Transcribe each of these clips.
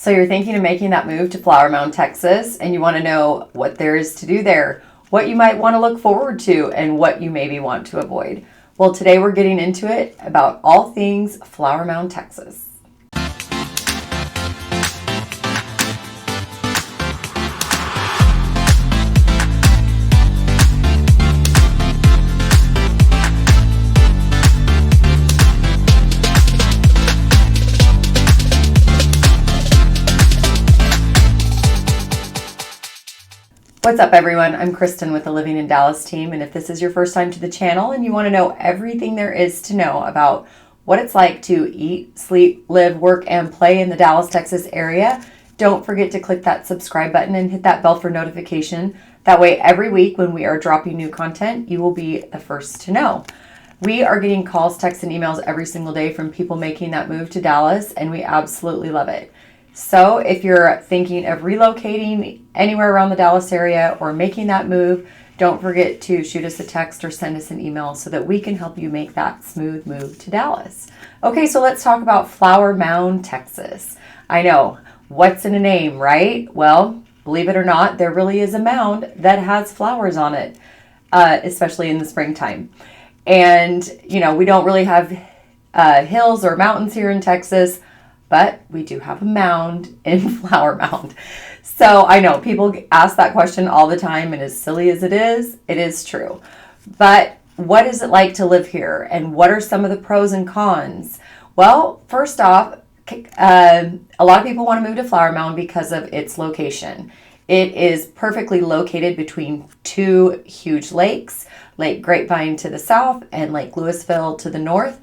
So you're thinking of making that move to Flower Mound, Texas, and you want to know what there is to do there, what you might want to look forward to, and what you maybe want to avoid. Well, today we're getting into it about all things Flower Mound, Texas. What's up, everyone? I'm Kristen with the Living in Dallas team, and if this is your first time to the channel and you want to know everything there is to know about what it's like to eat, sleep, live, work, and play in the Dallas, Texas area, don't forget to click that subscribe button and hit that bell for notification. That way, every week when we are dropping new content, you will be the first to know. We are getting calls, texts, and emails every single day from people making that move to Dallas, and we absolutely love it. So if you're thinking of relocating anywhere around the Dallas area or making that move, don't forget to shoot us a text or send us an email so that we can help you make that smooth move to Dallas. Okay, so let's talk about Flower Mound, Texas. I know, what's in a name, right? Well, believe it or not, there really is a mound that has flowers on it, especially in the springtime. And, you know, we don't really have hills or mountains here in Texas, but we do have a mound in Flower Mound. So I know people ask that question all the time, and as silly as it is true. But what is it like to live here, and what are some of the pros and cons? Well, first off, a lot of people want to move to Flower Mound because of its location. It is perfectly located between two huge lakes, Lake Grapevine to the south and Lake Lewisville to the north.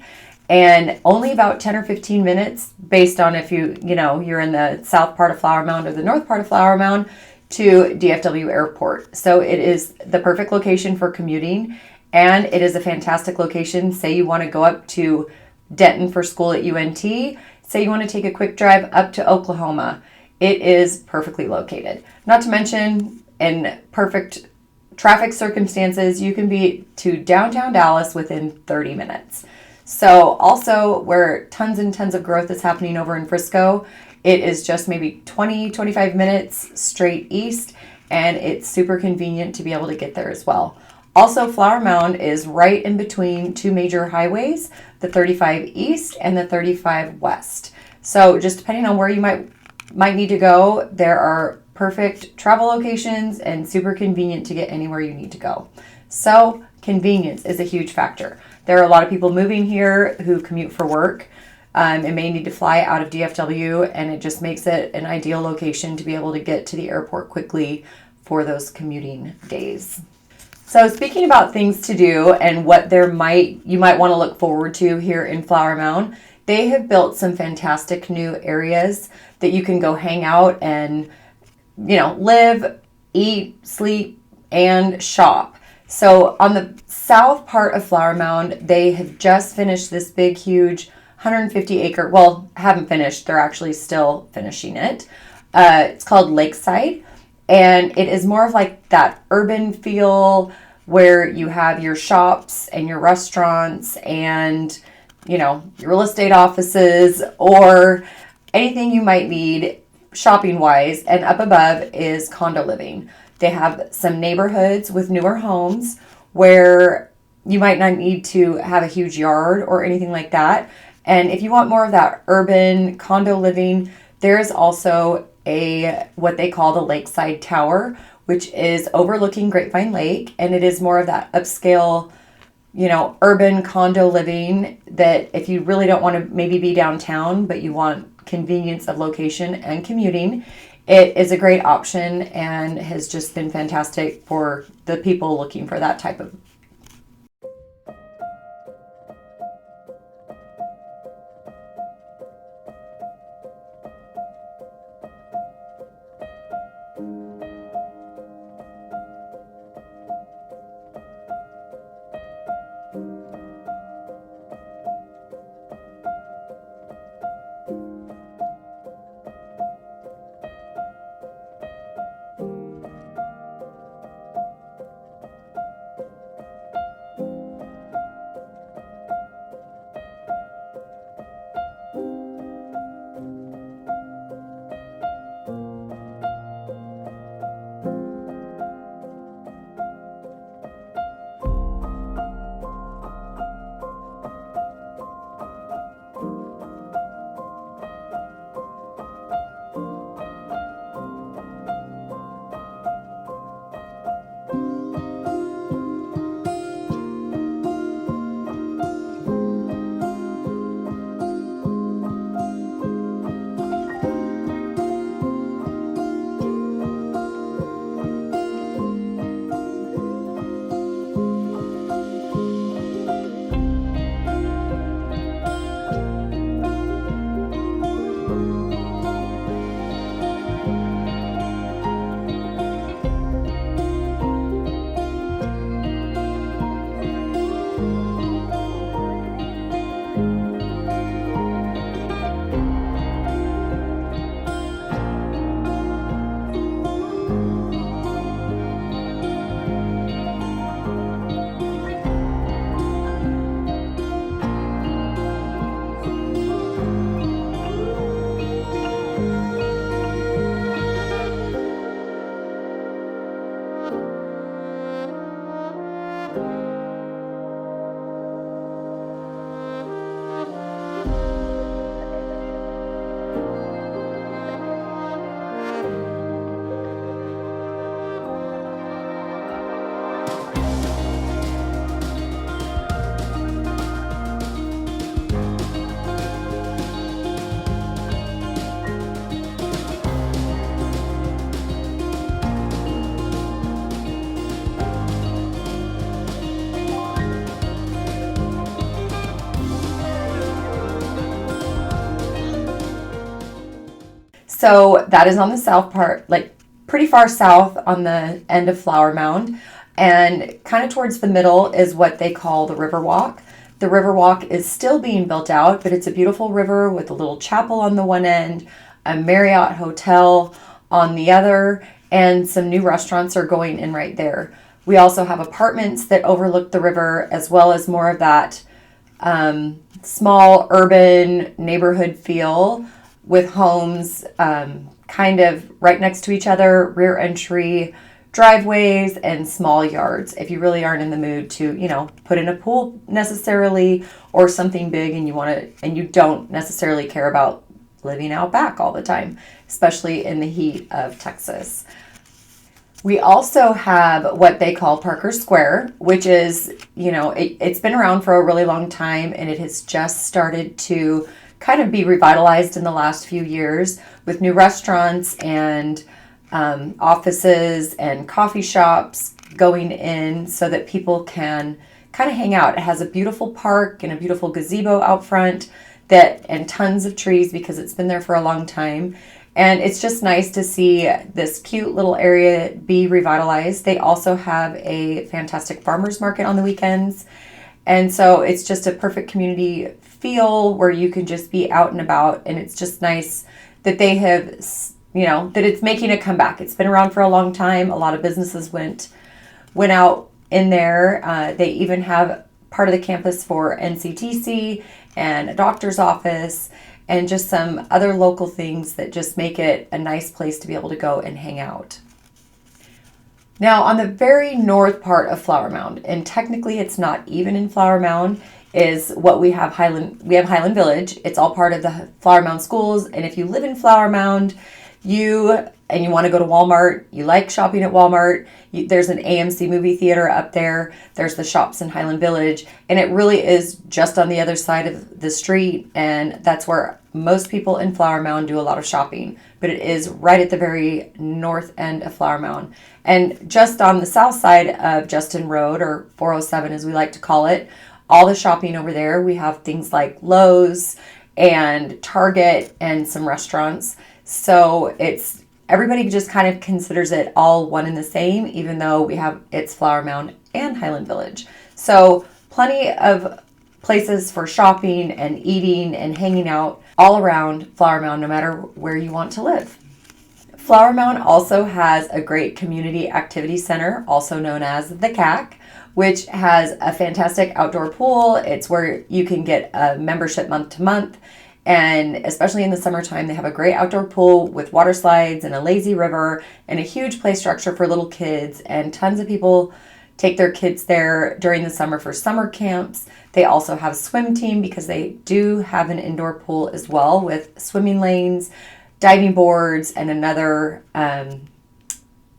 And only about 10 or 15 minutes based on if you're in the south part of Flower Mound or the north part of Flower Mound to DFW Airport. So it is the perfect location for commuting, and it is a fantastic location. Say you want to go up to Denton for school at UNT. Say you want to take a quick drive up to Oklahoma. It is perfectly located. Not to mention, in perfect traffic circumstances, you can be to downtown Dallas within 30 minutes. So also where tons and tons of growth is happening over in Frisco, it is just maybe 20-25 minutes straight east, and it's super convenient to be able to get there as well. Also, Flower Mound is right in between two major highways, the 35 East and the 35 West. So just depending on where you might need to go, there are perfect travel locations and super convenient to get anywhere you need to go. So convenience is a huge factor. There are a lot of people moving here who commute for work and may need to fly out of DFW, and it just makes it an ideal location to be able to get to the airport quickly for those commuting days. So speaking about things to do and what you might want to look forward to here in Flower Mound, they have built some fantastic new areas that you can go hang out and, live, eat, sleep, and shop. So on the south part of Flower Mound, they have just finished this big, huge 150-acre, well, haven't finished, they're actually still finishing it. It's called Lakeside, and it is more of like that urban feel where you have your shops and your restaurants and, your real estate offices or anything you might need shopping-wise, and up above is condo living. They have some neighborhoods with newer homes where you might not need to have a huge yard or anything like that. And if you want more of that urban condo living, there is also what they call the Lakeside Tower, which is overlooking Grapevine Lake. And it is more of that upscale, urban condo living that if you really don't want to maybe be downtown, but you want convenience of location and commuting, it is a great option and has just been fantastic for the people looking for that type of. So that is on the south part, like pretty far south on the end of Flower Mound. And kind of towards the middle is what they call the Riverwalk. The Riverwalk is still being built out, but it's a beautiful river with a little chapel on the one end, a Marriott hotel on the other, and some new restaurants are going in right there. We also have apartments that overlook the river, as well as more of that small urban neighborhood feel with homes kind of right next to each other, rear entry, driveways, and small yards. If you really aren't in the mood to, put in a pool necessarily or something big and you don't necessarily care about living out back all the time, especially in the heat of Texas. We also have what they call Parker Square, which is, it's been around for a really long time, and it has just started to kind of be revitalized in the last few years with new restaurants and offices and coffee shops going in so that people can kind of hang out. It has a beautiful park and a beautiful gazebo out front and tons of trees because it's been there for a long time. And it's just nice to see this cute little area be revitalized. They also have a fantastic farmers market on the weekends. And so it's just a perfect community feel where you can just be out and about. And it's just nice that they have, that it's making a comeback. It's been around for a long time. A lot of businesses went out in there. They even have part of the campus for NCTC and a doctor's office and just some other local things that just make it a nice place to be able to go and hang out. Now, on the very north part of Flower Mound, and technically it's not even in Flower Mound, is what we have Highland Village. It's all part of the Flower Mound schools, and if you live in Flower Mound, you want to go to Walmart, you like shopping at Walmart, there's an AMC movie theater up there, there's the shops in Highland Village, and it really is just on the other side of the street, and that's where most people in Flower Mound do a lot of shopping, but it is right at the very north end of Flower Mound. And just on the south side of Justin Road, or 407 as we like to call it, all the shopping over there, we have things like Lowe's and Target and some restaurants. So everybody just kind of considers it all one and the same, even though it's Flower Mound and Highland Village. So plenty of places for shopping and eating and hanging out all around Flower Mound, no matter where you want to live. Flower Mound also has a great community activity center, also known as the CAC, which has a fantastic outdoor pool. It's where you can get a membership month to month. And especially in the summertime, they have a great outdoor pool with water slides and a lazy river and a huge play structure for little kids. And tons of people take their kids there during the summer for summer camps. They also have a swim team because they do have an indoor pool as well with swimming lanes, diving boards, and another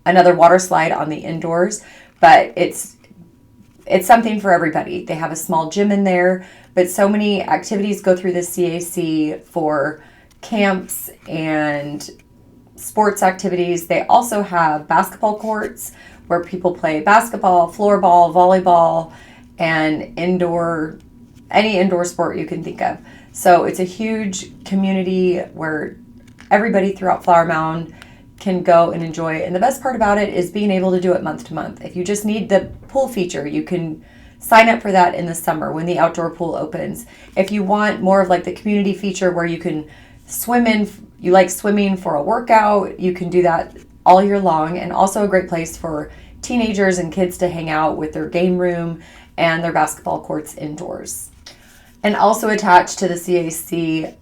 water slide on the indoors. But it's something for everybody. They have a small gym in there, but so many activities go through the CAC for camps and sports activities. They also have basketball courts where people play basketball, floorball, volleyball, and any indoor sport you can think of. So it's a huge community where everybody throughout Flower Mound can go and enjoy. And the best part about it is being able to do it month to month. If you just need the pool feature, you can sign up for that in the summer when the outdoor pool opens. If you want more of like the community feature where you can swim in, you like swimming for a workout, you can do that all year long. And also a great place for teenagers and kids to hang out with their game room and their basketball courts indoors. And also attached to the CAC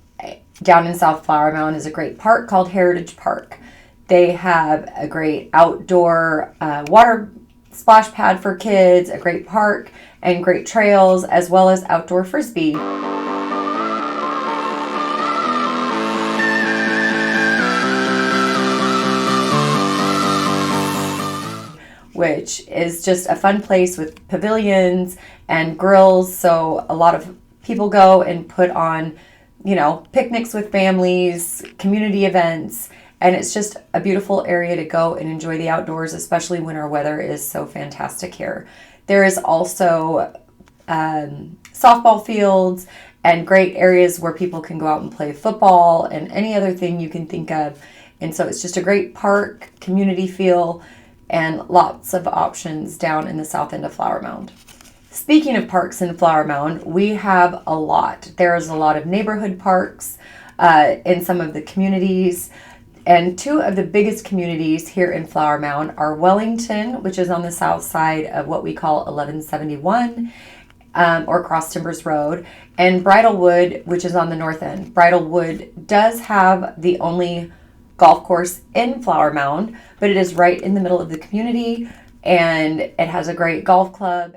down in South Flower Mound is a great park called Heritage Park. They have a great outdoor water splash pad for kids, a great park, and great trails, as well as outdoor frisbee. Which is just a fun place with pavilions and grills. So a lot of people go and put on, picnics with families, community events, and it's just a beautiful area to go and enjoy the outdoors, especially when our weather is so fantastic here. There is also softball fields and great areas where people can go out and play football and any other thing you can think of. And so it's just a great park, community feel, and lots of options down in the south end of Flower Mound. Speaking of parks in Flower Mound, we have a lot. There's a lot of neighborhood parks in some of the communities. And two of the biggest communities here in Flower Mound are Wellington, which is on the south side of what we call 1171 or Cross Timbers Road, and Bridlewood, which is on the north end. Bridlewood does have the only golf course in Flower Mound, but it is right in the middle of the community, and it has a great golf club.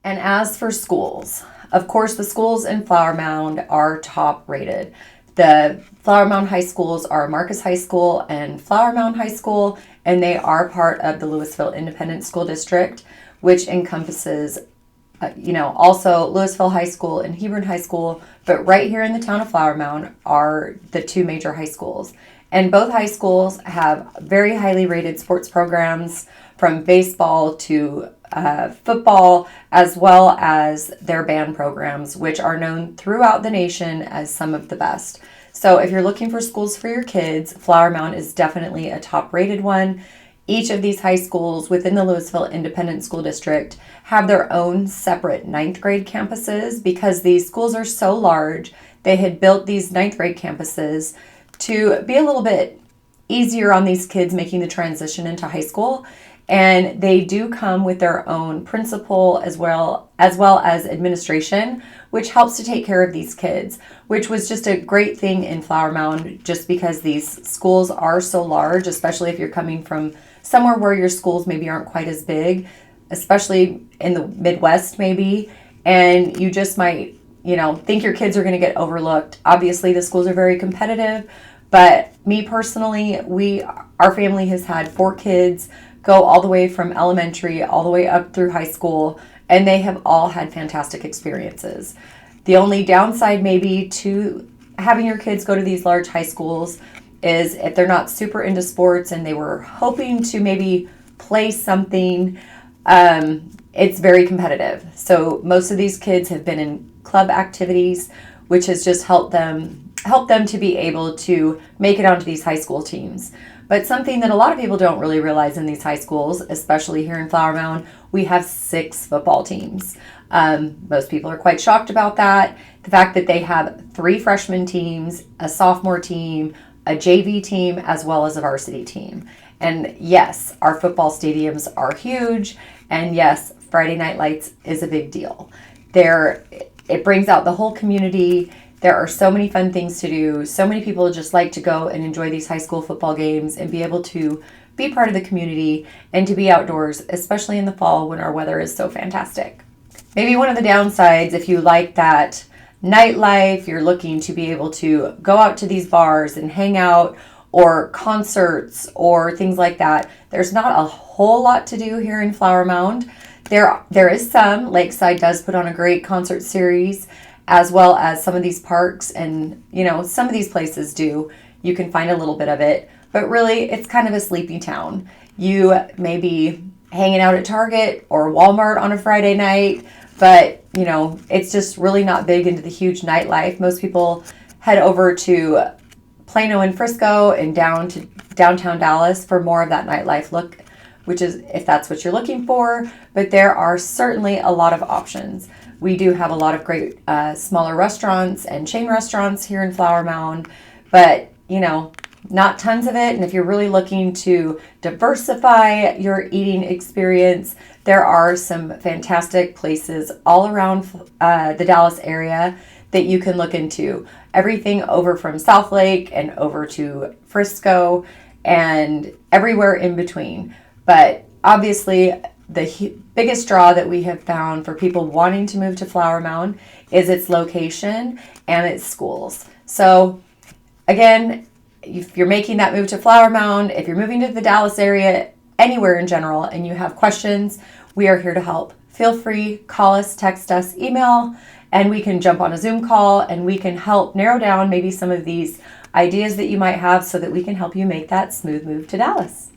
And as for schools, of course, the schools in Flower Mound are top rated. The Flower Mound High Schools are Marcus High School and Flower Mound High School, and they are part of the Louisville Independent School District, which encompasses, also Louisville High School and Hebron High School. But right here in the town of Flower Mound are the two major high schools. And both high schools have very highly rated sports programs, from baseball to football, as well as their band programs, which are known throughout the nation as some of the best. So if you're looking for schools for your kids, Flower Mound is definitely a top rated one. Each of these high schools within the Louisville Independent School District have their own separate 9th grade campuses because these schools are so large. They had built these 9th grade campuses to be a little bit easier on these kids making the transition into high school. And they do come with their own principal as well as administration, which helps to take care of these kids, which was just a great thing in Flower Mound, just because these schools are so large, especially if you're coming from somewhere where your schools maybe aren't quite as big, especially in the Midwest maybe, and you just might, think your kids are going to get overlooked. Obviously, the schools are very competitive, but me personally, our family has had 4 kids go all the way from elementary all the way up through high school, and they have all had fantastic experiences. The only downside maybe to having your kids go to these large high schools is if they're not super into sports and they were hoping to maybe play something, it's very competitive. So most of these kids have been in club activities, which has just helped them to be able to make it onto these high school teams. But something that a lot of people don't really realize in these high schools, especially here in Flower Mound, we have 6 football teams. Most people are quite shocked about that. The fact that they have 3 freshman teams, a sophomore team, a JV team, as well as a varsity team. And yes, our football stadiums are huge. And yes, Friday Night Lights is a big deal. It brings out the whole community. There are so many fun things to do. So many people just like to go and enjoy these high school football games and be able to be part of the community and to be outdoors, especially in the fall when our weather is so fantastic. Maybe one of the downsides, if you like that nightlife, you're looking to be able to go out to these bars and hang out, or concerts or things like that. There's not a whole lot to do here in Flower Mound. There is some. Lakeside does put on a great concert series, as well as some of these parks, and some of these places do. You can find a little bit of it, but really it's kind of a sleepy town. You may be hanging out at Target or Walmart on a Friday night, but it's just really not big into the huge nightlife. Most people head over to Plano and Frisco and down to downtown Dallas for more of that nightlife look, which is if that's what you're looking for. But there are certainly a lot of options. We do have a lot of great smaller restaurants and chain restaurants here in Flower Mound, but not tons of it. And if you're really looking to diversify your eating experience, there are some fantastic places all around the Dallas area that you can look into. Everything over from South Lake and over to Frisco and everywhere in between. But obviously, the biggest draw that we have found for people wanting to move to Flower Mound is its location and its schools. So again, if you're making that move to Flower Mound, if you're moving to the Dallas area, anywhere in general, and you have questions, we are here to help. Feel free, call us, text us, email, and we can jump on a Zoom call and we can help narrow down maybe some of these ideas that you might have so that we can help you make that smooth move to Dallas.